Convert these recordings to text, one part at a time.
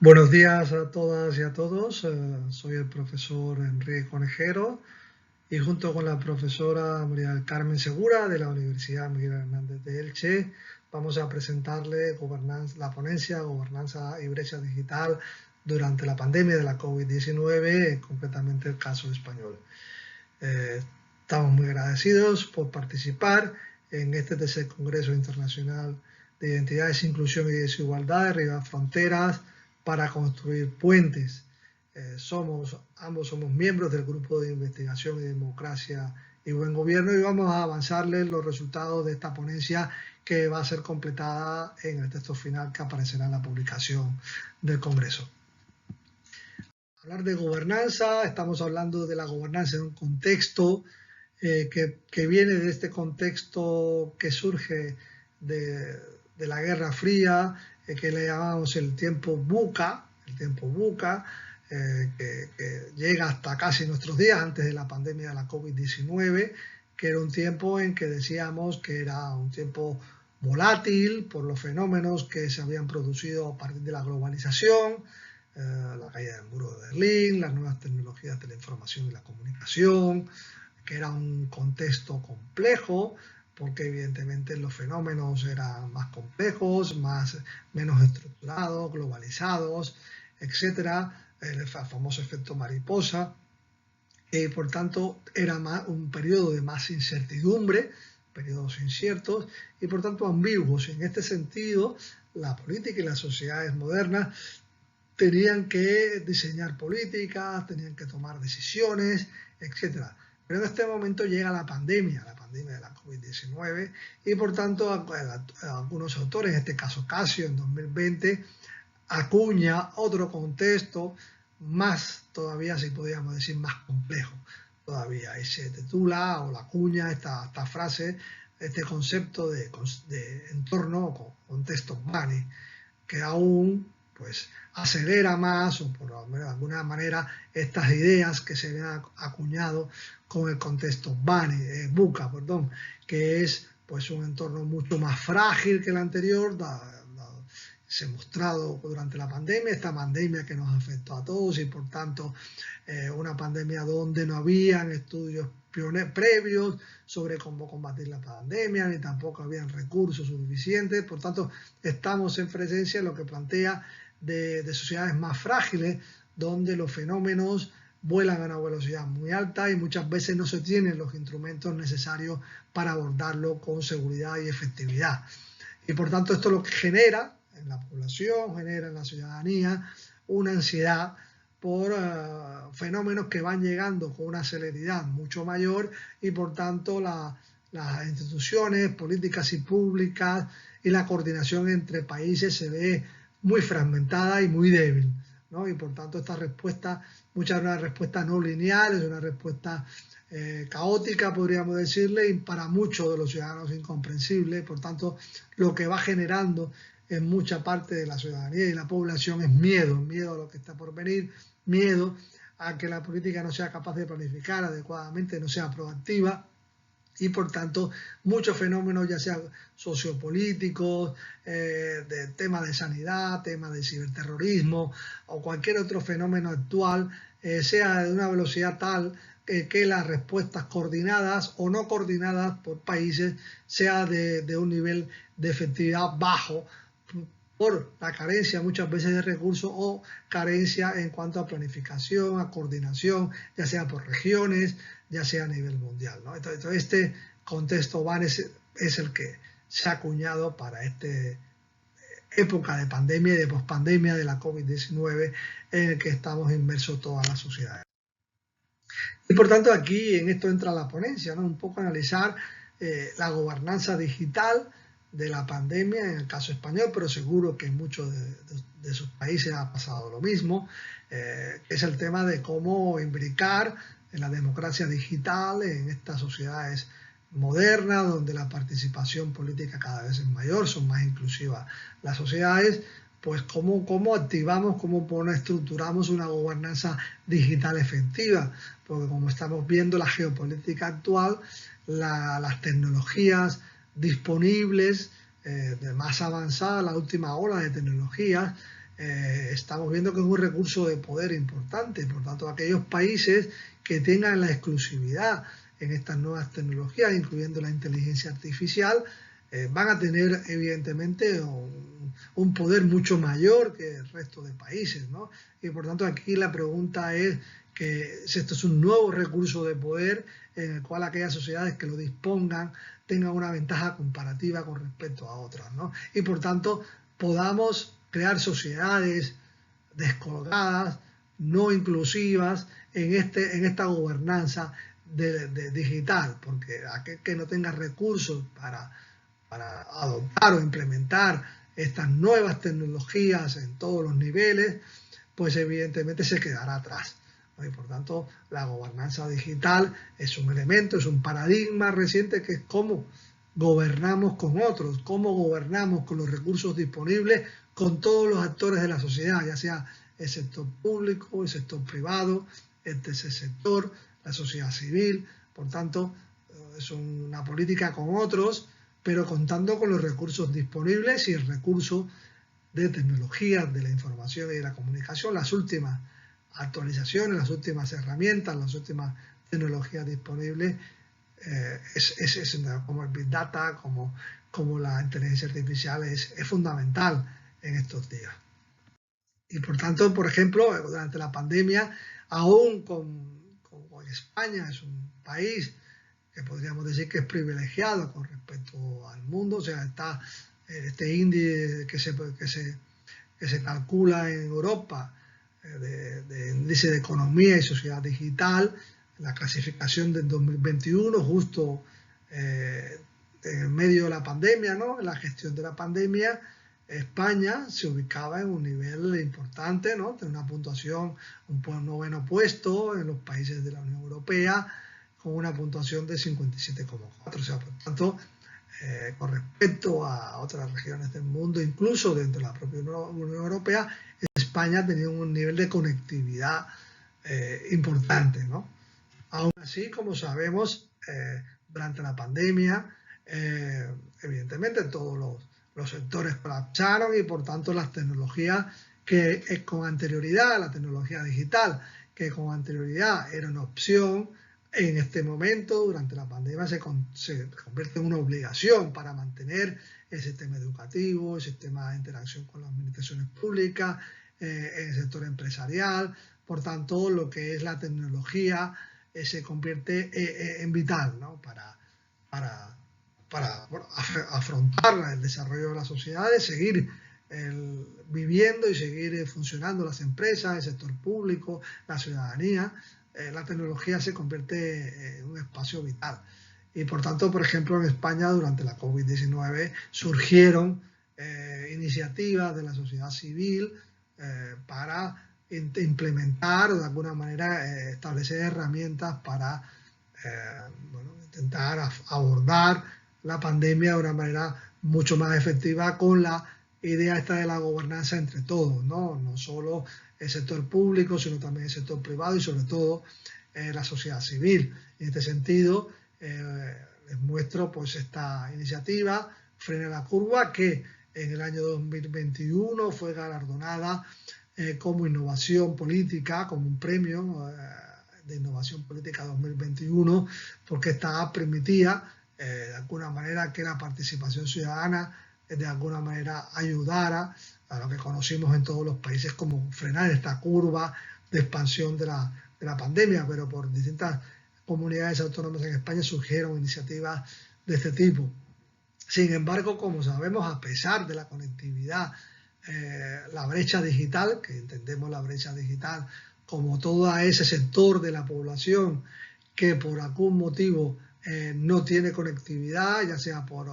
Buenos días a todas y a todos. Soy el profesor Enrique Conejero y junto con la profesora María del Carmen Segura de la Universidad Miguel Hernández de Elche vamos a presentarle la ponencia Gobernanza y Brecha Digital durante la pandemia de la COVID-19, concretamente el caso español. Estamos muy agradecidos por participar en este tercer Congreso Internacional de Identidades, Inclusión y Desigualdad, derribar fronteras para construir puentes. Ambos somos miembros del Grupo de Investigación y Democracia y Buen Gobierno y vamos a avanzarles los resultados de esta ponencia que va a ser completada en el texto final que aparecerá en la publicación del Congreso. Hablar de gobernanza, estamos hablando de la gobernanza en un contexto que viene de este contexto que surge de la Guerra Fría, que le llamamos el tiempo VUCA, que llega hasta casi nuestros días, antes de la pandemia de la COVID-19, que era un tiempo en que decíamos que era un tiempo volátil por los fenómenos que se habían producido a partir de la globalización, la caída del muro de Berlín, las nuevas tecnologías de la información y la comunicación, que era un contexto complejo, porque evidentemente los fenómenos eran más complejos, menos estructurados, globalizados, etcétera, el famoso efecto mariposa, y por tanto era un periodo de más incertidumbre, periodos inciertos y por tanto ambiguos. En este sentido, la política y las sociedades modernas tenían que diseñar políticas, tenían que tomar decisiones, etcétera. Pero en este momento llega la pandemia de la COVID-19, y por tanto algunos autores, en este caso Casio en 2020, acuña otro contexto más todavía, si podríamos decir, más complejo todavía. Y se titula o la acuña esta frase, este concepto de entorno o contexto BANI, que aún pues acelera más, o por de alguna manera, estas ideas que se habían acuñado con el contexto VUCA, que es pues un entorno mucho más frágil que el anterior, se ha mostrado durante la pandemia, esta pandemia que nos afectó a todos, y por tanto una pandemia donde no habían estudios previos sobre cómo combatir la pandemia, ni tampoco habían recursos suficientes. Por tanto, estamos en presencia de lo que plantea de sociedades más frágiles, donde los fenómenos vuelan a una velocidad muy alta y muchas veces no se tienen los instrumentos necesarios para abordarlo con seguridad y efectividad. Y por tanto esto lo que genera en la población, genera en la ciudadanía una ansiedad por fenómenos que van llegando con una celeridad mucho mayor, y por tanto las instituciones políticas y públicas y la coordinación entre países se ve muy fragmentada y muy débil, ¿no? Y por tanto esta respuesta, muchas de una respuesta no lineal, es una respuesta caótica, podríamos decirle, y para muchos de los ciudadanos incomprensible. Por tanto, lo que va generando en mucha parte de la ciudadanía y la población es miedo a lo que está por venir, miedo a que la política no sea capaz de planificar adecuadamente, no sea proactiva, y por tanto muchos fenómenos, ya sean sociopolíticos, de temas de sanidad, temas de ciberterrorismo o cualquier otro fenómeno actual, sea de una velocidad tal que las respuestas coordinadas o no coordinadas por países sea de un nivel de efectividad bajo, por la carencia muchas veces de recursos o carencia en cuanto a planificación, a coordinación, ya sea por regiones, ya sea a nivel mundial, ¿no? Entonces este contexto VAN es el que se ha acuñado para esta época de pandemia y de pospandemia de la COVID-19 en el que estamos inmersos todas las sociedades. Y por tanto aquí en esto entra la ponencia, ¿no? Un poco analizar la gobernanza digital de la pandemia en el caso español, pero seguro que en muchos de sus países ha pasado lo mismo, es el tema de cómo imbricar en la democracia digital en estas sociedades modernas, donde la participación política cada vez es mayor, son más inclusivas las sociedades, pues cómo activamos, cómo estructuramos una gobernanza digital efectiva, porque como estamos viendo la geopolítica actual, las tecnologías disponibles de más avanzada, la última ola de tecnologías, estamos viendo que es un recurso de poder importante. Por tanto, aquellos países que tengan la exclusividad en estas nuevas tecnologías, incluyendo la inteligencia artificial, van a tener evidentemente un poder mucho mayor que el resto de países, ¿no? Y por tanto aquí la pregunta es que si esto es un nuevo recurso de poder en el cual aquellas sociedades que lo dispongan tengan una ventaja comparativa con respecto a otras, ¿no? Y por tanto podamos crear sociedades descolgadas, no inclusivas en esta gobernanza digital, porque aquel que no tenga recursos para adoptar o implementar estas nuevas tecnologías en todos los niveles, pues evidentemente se quedará atrás. Y por tanto, la gobernanza digital es un elemento, es un paradigma reciente que es cómo gobernamos con otros, cómo gobernamos con los recursos disponibles con todos los actores de la sociedad, ya sea el sector público, el sector privado, el tercer sector, la sociedad civil. Por tanto, es una política con otros, pero contando con los recursos disponibles y el recurso de tecnologías de la información y de la comunicación, las últimas actualizaciones, las últimas herramientas, las últimas tecnologías disponibles, como el Big Data, como la inteligencia artificial es fundamental en estos días. Y por tanto, por ejemplo, durante la pandemia, aún con España es un país que podríamos decir que es privilegiado con respecto al mundo, o sea, está este índice que se calcula en Europa de índice de economía y sociedad digital, la clasificación del 2021, justo en medio de la pandemia, ¿no? En la gestión de la pandemia, España se ubicaba en un nivel importante, ¿no? Tiene una puntuación, un 9º puesto en los países de la Unión Europea, con una puntuación de 57,4. O sea, por tanto, con respecto a otras regiones del mundo, incluso dentro de la propia Unión Europea, España tenía un nivel de conectividad importante, ¿no? Aún así, como sabemos, durante la pandemia, evidentemente todos los sectores colapsaron y por tanto las tecnologías que con anterioridad, la tecnología digital, que con anterioridad era una opción, en este momento, durante la pandemia, se convierte en una obligación para mantener el sistema educativo, el sistema de interacción con las administraciones públicas, el sector empresarial. Por tanto, lo que es la tecnología se convierte en vital, ¿no? para afrontar el desarrollo de las sociedades, seguir viviendo y seguir funcionando las empresas, el sector público, la ciudadanía. La tecnología se convierte en un espacio vital. Y por tanto, por ejemplo, en España durante la COVID-19 surgieron iniciativas de la sociedad civil para implementar o de alguna manera establecer herramientas para intentar abordar la pandemia de una manera mucho más efectiva con la idea esta de la gobernanza entre todos, ¿no? No solo el sector público, sino también el sector privado y sobre todo la sociedad civil. En este sentido, les muestro pues esta iniciativa, Frena la Curva, que en el año 2021 fue galardonada como innovación política, como un premio de innovación política 2021, porque esta permitía de alguna manera que la participación ciudadana de alguna manera ayudara a lo que conocimos en todos los países como frenar esta curva de expansión de la pandemia, pero por distintas comunidades autónomas en España surgieron iniciativas de este tipo. Sin embargo, como sabemos, a pesar de la conectividad, la brecha digital, que entendemos la brecha digital como todo ese sector de la población que por algún motivo no tiene conectividad, ya sea por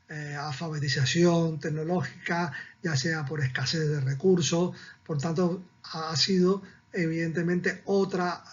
alfabetización tecnológica, ya sea por escasez de recursos. Por tanto, ha sido evidentemente otra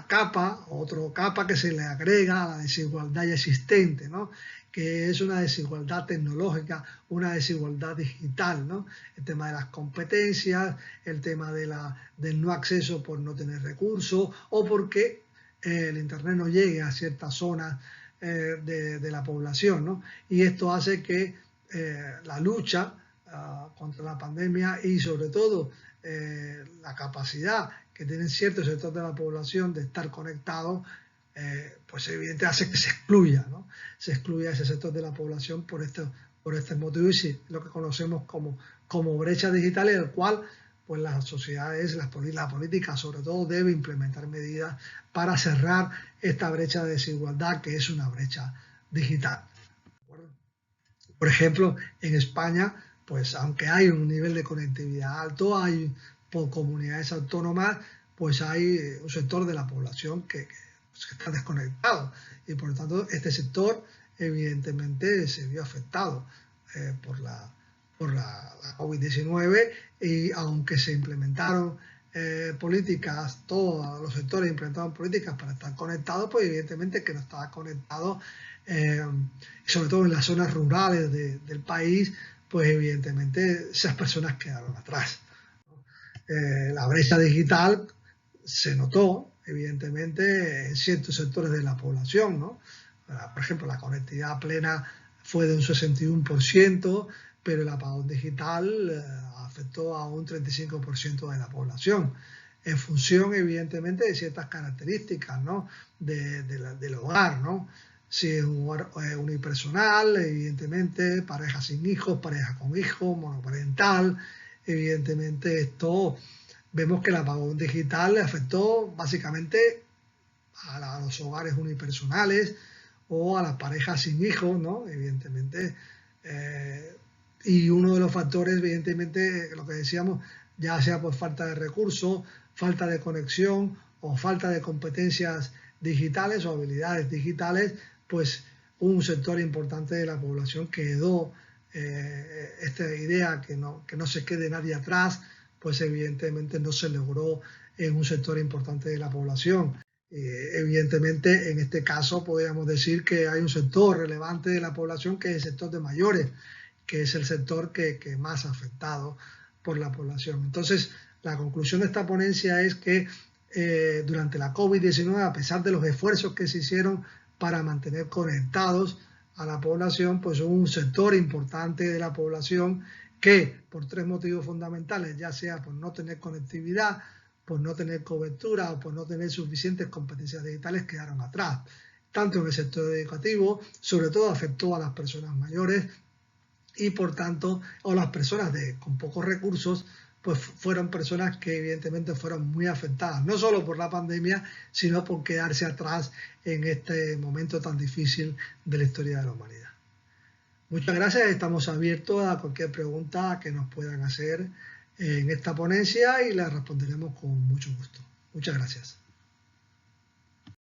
capa que se le agrega a la desigualdad ya existente, ¿no? Que es una desigualdad tecnológica, una desigualdad digital, ¿no? El tema de las competencias, el tema del no acceso por no tener recursos o porque el Internet no llegue a ciertas zonas de la población, ¿no? Y esto hace que la lucha contra la pandemia y sobre todo la capacidad que tienen ciertos sectores de la población de estar conectados, pues evidentemente hace que se excluya, ¿no? Se excluya ese sector de la población por este motivo, y sí, lo que conocemos como brecha digital, en el cual pues las sociedades, la política sobre todo, debe implementar medidas para cerrar esta brecha de desigualdad, que es una brecha digital. Por ejemplo, en España, pues aunque hay un nivel de conectividad alto, hay por comunidades autónomas, pues hay un sector de la población que está desconectado, y por lo tanto este sector evidentemente se vio afectado por la COVID-19, y aunque se implementaron políticas, todos los sectores implementaron políticas para estar conectados, pues evidentemente que no estaba conectado, sobre todo en las zonas rurales del país, pues evidentemente esas personas quedaron atrás. La brecha digital se notó evidentemente en ciertos sectores de la población, ¿no? Por ejemplo, la conectividad plena fue de un 61%, pero el apagón digital afectó a un 35% de la población, en función evidentemente de ciertas características, ¿no? del hogar, ¿no? Si es un hogar unipersonal, evidentemente, pareja sin hijos, pareja con hijos, monoparental, evidentemente esto, vemos que el apagón digital afectó básicamente a los hogares unipersonales o a las parejas sin hijos, ¿no? Evidentemente, y uno de los factores, evidentemente, lo que decíamos, ya sea por falta de recursos, falta de conexión o falta de competencias digitales o habilidades digitales, pues un sector importante de la población quedó, esta idea que no se quede nadie atrás, pues evidentemente no se logró en un sector importante de la población. Evidentemente, en este caso podríamos decir que hay un sector relevante de la población que es el sector de mayores, que es el sector que más ha afectado por la población. Entonces, la conclusión de esta ponencia es que durante la COVID-19, a pesar de los esfuerzos que se hicieron para mantener conectados a la población, pues hubo un sector importante de la población que, por tres motivos fundamentales, ya sea por no tener conectividad, por no tener cobertura o por no tener suficientes competencias digitales, quedaron atrás. Tanto en el sector educativo, sobre todo afectó a las personas mayores, y por tanto, o las personas con pocos recursos, pues fueron personas que evidentemente fueron muy afectadas, no solo por la pandemia, sino por quedarse atrás en este momento tan difícil de la historia de la humanidad. Muchas gracias, estamos abiertos a cualquier pregunta que nos puedan hacer en esta ponencia y la responderemos con mucho gusto. Muchas gracias.